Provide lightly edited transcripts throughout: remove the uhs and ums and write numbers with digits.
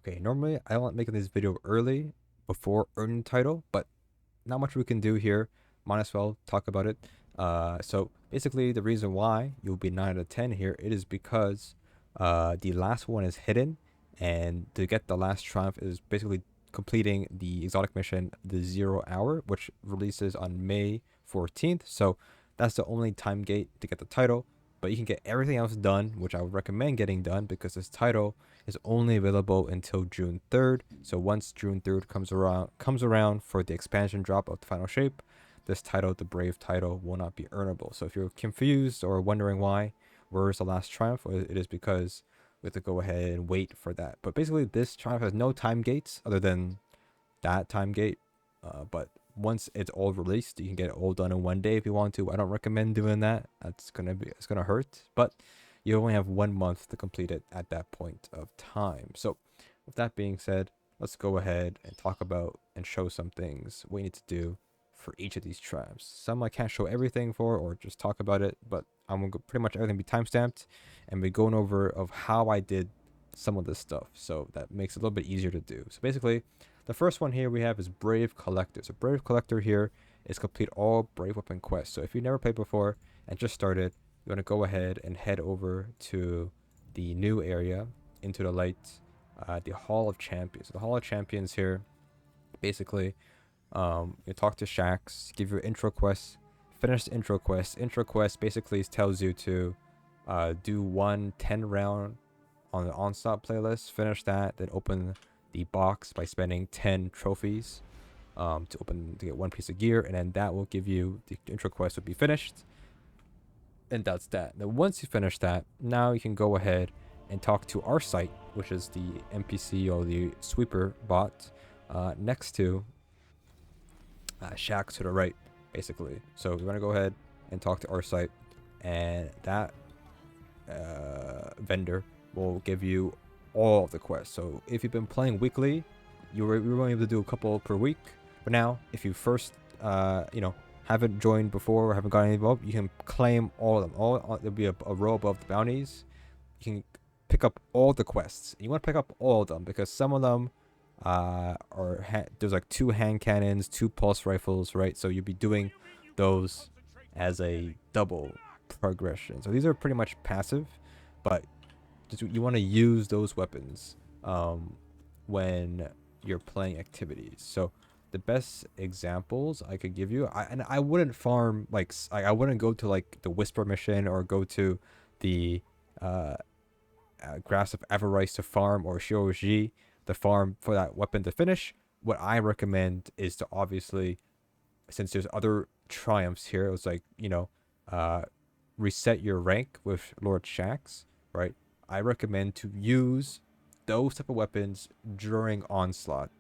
Okay, normally I don't like making this video early before earning title, but not much we can do here. Might as well talk about it. So basically the reason why you'll be 9 out of 10 here, it is because the last one is hidden, and to get the last triumph is basically completing the exotic mission, the 0 hour, which releases on May 14th. So that's the only time gate to get the title, but you can get everything else done, which I would recommend getting done because this title is only available until June 3rd. So once June 3rd comes around for the expansion drop of the final shape, this title, the Brave title, will not be earnable. So if you're confused or wondering why, where's the last triumph, it is because we have to go ahead and wait for that. But basically, this triumph has no time gates other than that time gate. But once it's all released, you can get it all done in one day if you want to. I don't recommend doing that. It's gonna hurt. But you only have 1 month to complete it at that point of time. So with that being said, let's go ahead and talk about and show some things we need to do for each of these triumphs. Some I can't show everything for or just talk about it, but I'm gonna go pretty much everything be timestamped and be going over of how I did some of this stuff. So that makes it a little bit easier to do. So basically, the first one here we have is Brave Collector. So Brave Collector here is complete all Brave Weapon quests. So if you never played before and just started, you want to go ahead and head over to the new area, into the light, the Hall of Champions. So the Hall of Champions here, basically, you talk to Shaxx, give your intro quest, finish the intro quest. Intro quest basically tells you to do 1 10 round on the Onslaught playlist, finish that, then open the box by spending 10 trophies to get 1 piece of gear, and then that will give you the intro quest will be finished. And that's that. Now once you finish that, now you can go ahead and talk to Arcite, which is the NPC or the sweeper bot next to Shaxx to the right, basically. So we want to go ahead and talk to Arcite, and that vendor will give you all of the quests. So if you've been playing weekly, you were only able to do a couple per week. But now, if you first, haven't joined before or haven't got any involved, you can claim all of them. There'll be a row above the bounties. You can pick up all the quests. And you want to pick up all of them because some of them there's like 2 hand cannons, 2 pulse rifles, right? So you'll be doing those as a double progression. So these are pretty much passive, but you want to use those weapons when you're playing activities. So the best examples I could give you, I wouldn't farm I wouldn't go to like the Whisper mission or go to the Grass of Avarice to farm, or Shioji the farm for that weapon to finish. What I recommend is to, obviously, since there's other triumphs here, it was like, reset your rank with Lord Shaxx, right? I recommend to use those type of weapons during Onslaught,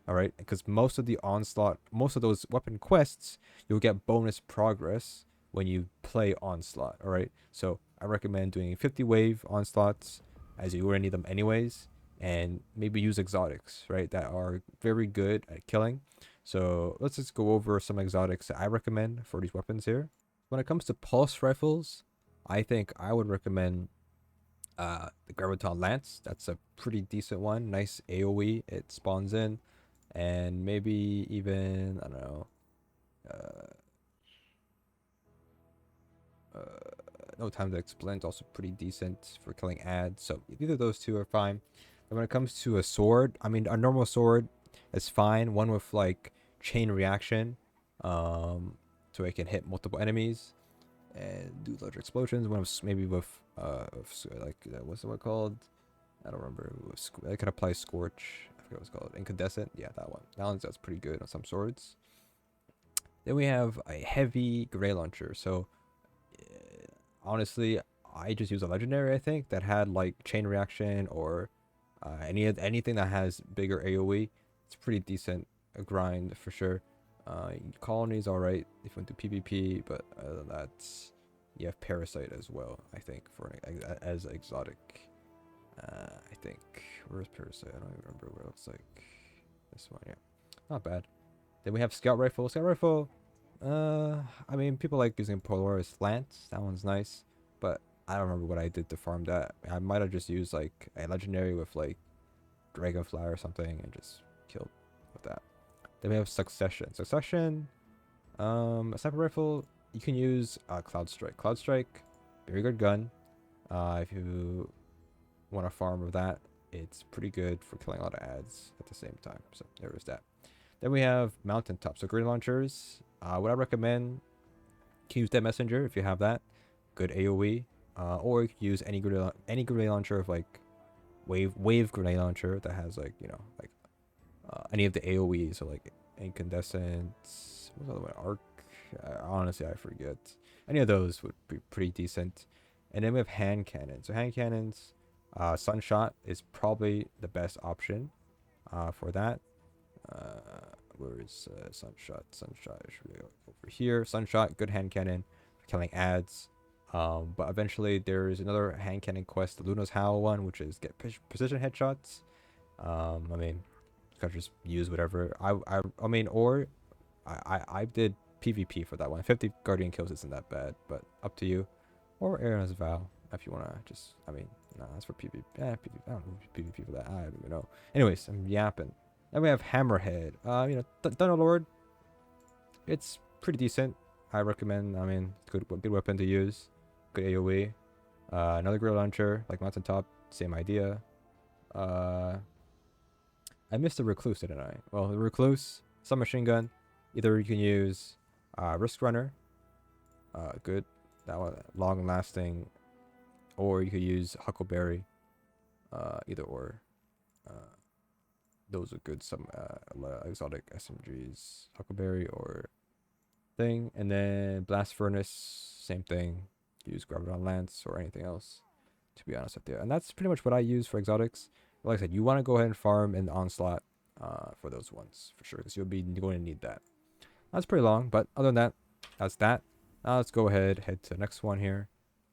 all right? Because most of those weapon quests, you'll get bonus progress when you play Onslaught, all right? So I recommend doing 50 wave Onslaughts, as you already need them anyways, and maybe use exotics, right, that are very good at killing. So let's just go over some exotics that I recommend for these weapons here. When it comes to pulse rifles, I think I would recommend the Graviton Lance. That's a pretty decent one. Nice AoE. It spawns in, and maybe even, I don't know, No Time to Explain is also pretty decent for killing ads. So either of those two are fine. And when it comes to a sword, I mean, a normal sword is fine. One with like chain reaction, so it can hit multiple enemies and do large explosions. One with maybe with what's the one called? I don't remember. I could apply Scorch. I forget what it's called. Incandescent. Yeah, that one. That's pretty good on some swords. Then we have a heavy gray launcher. So honestly, I just use a legendary, I think, that had like chain reaction or anything that has bigger AoE. It's pretty decent a grind for sure. Colony's alright if you want to PvP, but other than that, you have Parasite as well, I think, as exotic. I think, where's Parasite? I don't even remember where it looks like. This one, yeah, not bad. Then we have Scout Rifle. Scout Rifle, I mean, people like using Polaris Lance. That one's nice, but I don't remember what I did to farm that. I might have just used like a legendary with like dragonfly or something and just kill with that. Then we have succession. Succession, a sniper rifle. You can use Cloud Strike. Cloud Strike, very good gun. If you want to farm with that, it's pretty good for killing a lot of ads at the same time. So there is that. Then we have Mountaintop. So grenade launchers. What I recommend, you can use Dead Messenger if you have that. Good AoE. Or you can use any grenade launcher of like wave grenade launcher that has like, you know, like any of the AoE. So like incandescent. What's the other one? Arc. Honestly, I forget. Any of those would be pretty decent. And then we have hand cannons. So hand cannons, Sunshot is probably the best option for that. Where is Sunshot? Sunshot is really over here. Sunshot, good hand cannon for killing ads. But eventually there is another hand cannon quest, the Luna's Howl one, which is get precision headshots. I mean, you can just use whatever. I mean, or I did PvP for that one. 50 Guardian kills isn't that bad, but up to you. Or Aaron's Vow if you wanna just. I mean, no, that's for PvP. PvP. I don't know PvP for that. I don't even know. Anyways, I'm yapping. Then we have Hammerhead. You know, Thunderlord. It's pretty decent. I recommend. I mean, good weapon to use. Good AoE. Another grenade launcher like Mountaintop. Same idea. I missed the Recluse, didn't I? Well, the Recluse, submachine gun. Either you can use Risk Runner. Good. That one, long lasting. Or you could use Huckleberry. Either or. Those are good. Some exotic SMGs. Huckleberry or thing. And then Blast Furnace, same thing. Use Graviton Lance or anything else, to be honest with you. And that's pretty much what I use for exotics. Like I said, you want to go ahead and farm in the Onslaught for those ones for sure, because you'll be going to need that. That's pretty long, but other than that, that's that. Now let's go ahead, head to the next one here.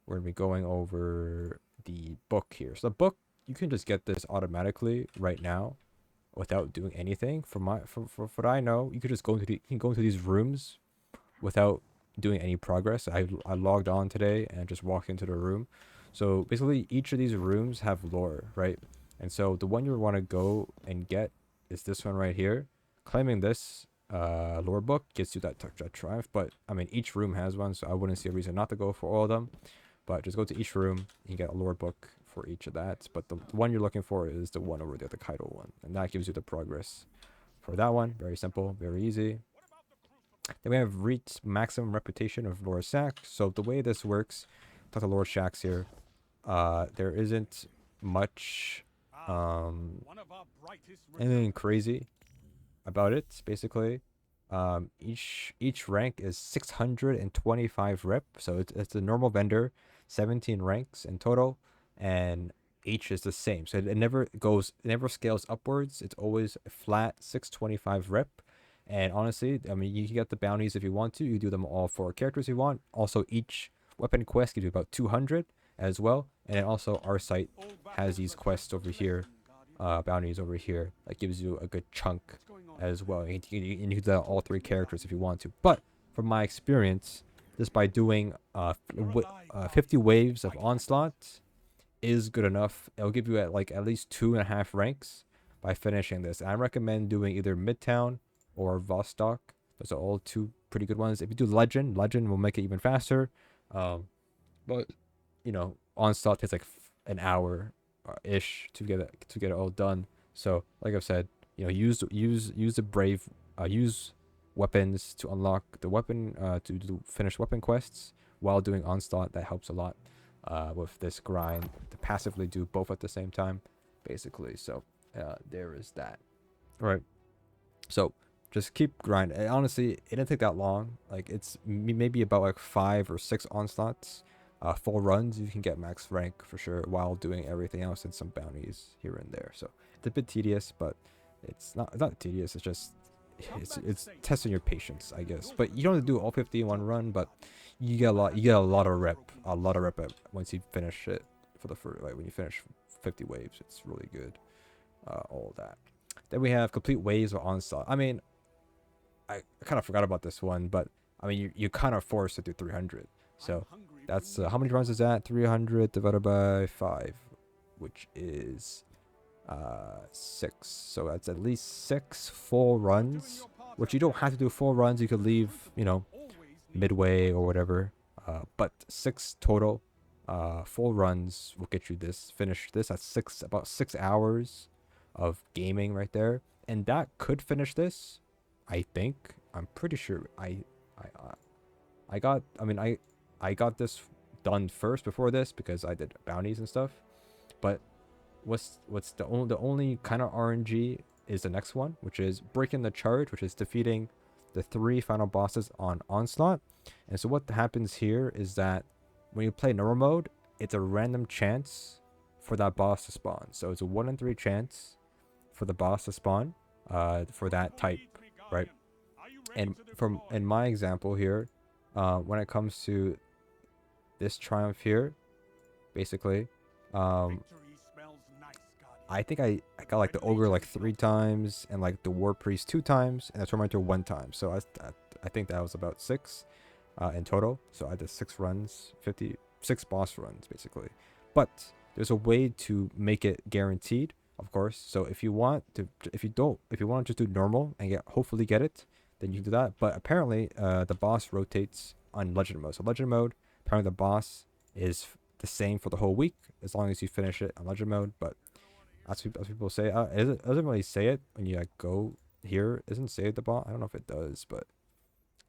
We're going to be going over the book here. So the book, you can just get this automatically right now without doing anything. From what I know, you could just go into these rooms without doing any progress. I logged on today and just walked into the room. So basically each of these rooms have lore, right? And so the one you want to go and get is this one right here. Claiming this lore book gets you that triumph, but I mean each room has one, so I wouldn't see a reason not to go for all of them. But just go to each room, you get a lore book for each of that. But the one you're looking for is the one over there, the Caiatl one, and that gives you the progress for that one. Very simple, very easy. Then we have reached maximum reputation of Lord Shaxx. So the way this works, talk to Lord Shaxx here. There isn't much anything crazy about it. Basically, each rank is 625 rep. So it's a normal vendor, 17 ranks in total, and each is the same. So it never scales upwards. It's always a flat 625 rep. And honestly, I mean, you can get the bounties if you want to. You do them all for characters you want. Also, each weapon quest gives you about 200 as well. And then also, Arcite has these quests over here, bounties over here, that gives you a good chunk as well. And you can do that all 3 characters if you want to. But from my experience, just by doing 50 waves of Onslaught is good enough. It'll give you at least 2.5 ranks by finishing this. And I recommend doing either Midtown or Vostok. Those are all 2 pretty good ones. If you do Legend will make it even faster. But you know, Onslaught takes like an hour ish to get it all done. So like I've said, you know, use the brave, use weapons to unlock the weapon to do finish weapon quests while doing Onslaught. That helps a lot with this grind to passively do both at the same time, basically. So there is that. All right. So just keep grinding. Honestly, it didn't take that long. Like it's maybe about like 5 or 6 Onslaughts, full runs. You can get max rank for sure while doing everything else and some bounties here and there. So it's a bit tedious, but it's not tedious. It's just it's testing your patience, I guess. But you don't have to do all 50 in one run, but you get a lot of rep once you finish it for the first, like when you finish 50 waves. It's really good. All that. Then we have complete waves of Onslaught. I mean, I kind of forgot about this one, but I mean, you're kind of forced to do 300. So that's how many runs is that? 300 divided by 5, which is 6. So that's at least 6 full runs, which you don't have to do full runs. You could leave, you know, midway or whatever. But 6 total full runs will get you this. Finish this at about 6 hours of gaming right there, and that could finish this. I think. I'm pretty sure. I got. I mean, I got this done first before this because I did bounties and stuff. But what's the only kind of RNG is the next one, which is breaking the charge, which is defeating the 3 final bosses on Onslaught. And so what happens here is that when you play normal mode, it's a random chance for that boss to spawn. So it's a 1 in 3 chance for the boss to spawn for that type, right? And from in my example here, when it comes to this Triumph here, basically, I think I got like the Ogre like 3 times and like the War Priest 2 times and the Tormentor 1 time. So I think that was about 6 in total. So I did 6 runs, 56 boss runs basically. But there's a way to make it guaranteed, of course. So if you want to just do normal and hopefully get it, then you can do that. But apparently the boss rotates on legend mode. So legend mode, apparently the boss is the same for the whole week as long as you finish it on legend mode. But as people say, it doesn't really say it when you like go here. It doesn't say it the boss. I don't know if it does, but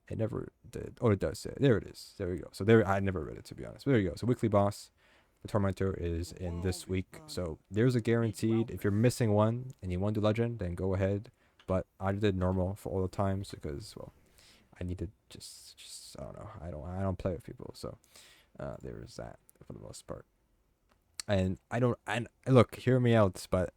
it never did. Oh, it does say it. There it is. There we go. So there, I never read it to be honest. But there you go. So weekly boss, the Tormentor is in this week. So there's a guaranteed. If you're missing one and you want to do legend, then go ahead. But I did normal for all the times because, well, I needed just I don't know. I don't play with people, so there is that for the most part. And look, hear me out, but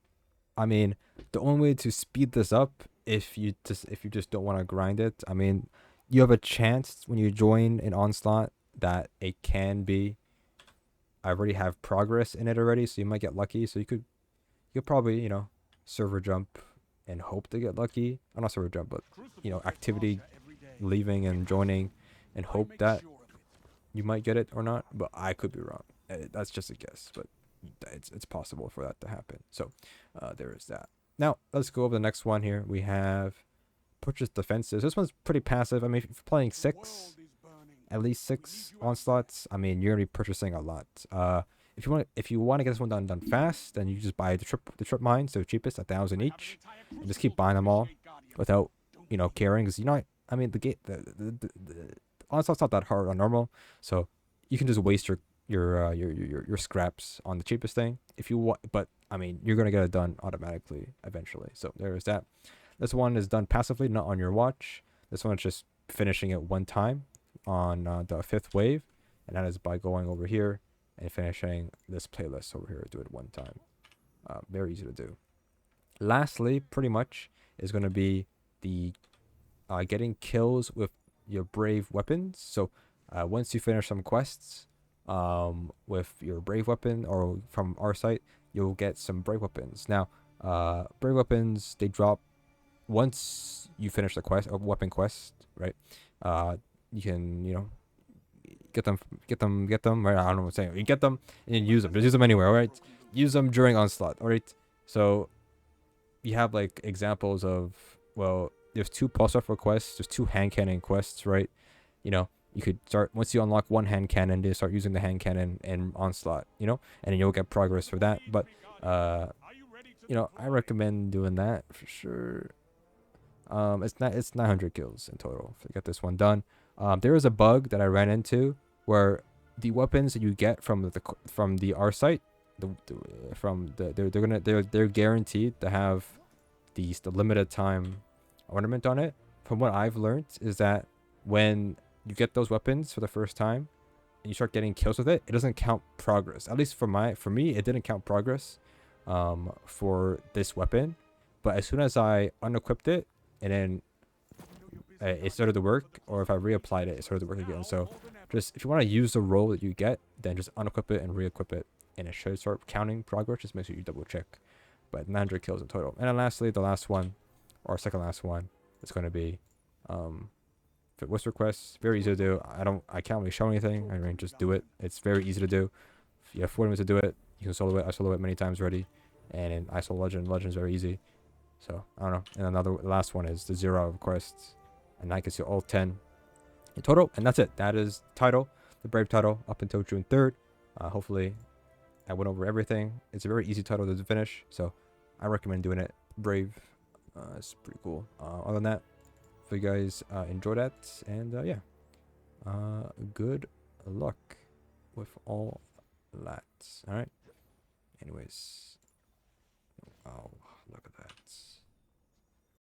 I mean, the only way to speed this up, if you just don't want to grind it, I mean, you have a chance when you join an Onslaught that it can be. I already have progress in it already, so you might get lucky. So you could probably, you know, server jump and hope to get lucky. I'm not server jump, but you know, activity leaving and joining and hope that you might get it or not. But I could be wrong. That's just a guess, but it's possible for that to happen. So there is that. Now let's go over the next one here. We have purchase defenses. This one's pretty passive. I mean, if you're playing at least 6 onslaughts, I mean, you're gonna be purchasing a lot. If you want to get this one done fast, then you just buy the trip mines, so cheapest, 1,000 each, and just keep buying them all without, you know, caring, because you know, I mean, the onslaught's not that hard on normal, so you can just waste your scraps on the cheapest thing if you want. But I mean, you're gonna get it done automatically eventually. So there is that. This one is done passively, not on your watch. This one is just finishing it one time on the 5th wave, and that is by going over here and finishing this playlist over here. Do it one time. Very easy to do. Lastly, pretty much is going to be the getting kills with your brave weapons. So once you finish some quests with your brave weapon or from Arcite, you'll get some brave weapons. Now brave weapons, they drop once you finish the quest or weapon quest, right? You can, you know, get them right. I don't know what I'm saying. You get them and you use them. Just use them anywhere, all right? Use them during Onslaught, all right? So you have like examples of, well, there's 2 pulse rifle quests, there's 2 hand cannon quests, right? You know, you could start, once you unlock 1 hand cannon, you start using the hand cannon in Onslaught, you know, and then you'll get progress for that. But you know, I recommend doing that for sure. It's 900 kills in total to get this one done. There is a bug that I ran into where the weapons that you get from the Arcite, they're guaranteed to have the limited time ornament on it. From what I've learned is that when you get those weapons for the first time and you start getting kills with it, it doesn't count progress. At least for me, it didn't count progress for this weapon. But as soon as I unequipped it and then it started to work, or if I reapplied it, it started to work again. So just if you want to use the roll that you get, then just unequip it and reequip it, and it should start counting progress. Just make sure you double check. But 900 kills in total. And then lastly, the last one, or second last one, is going to be Whisper Quest. Very easy to do. I can't really show anything. I mean, just do it. It's very easy to do. If you have 40 minutes to do it, you can solo it. I solo it many times already. And in ISO Legend's very easy. So I don't know. And another last one is the 0 of quests, and that gets you all 10 in total. And that's it. That is title, the Brave title, up until June 3rd. Hopefully, I went over everything. It's a very easy title to finish, so I recommend doing it. Brave, it's pretty cool. Other than that, if you guys enjoy that, and yeah, good luck with all that. All right. Anyways, oh, look at that.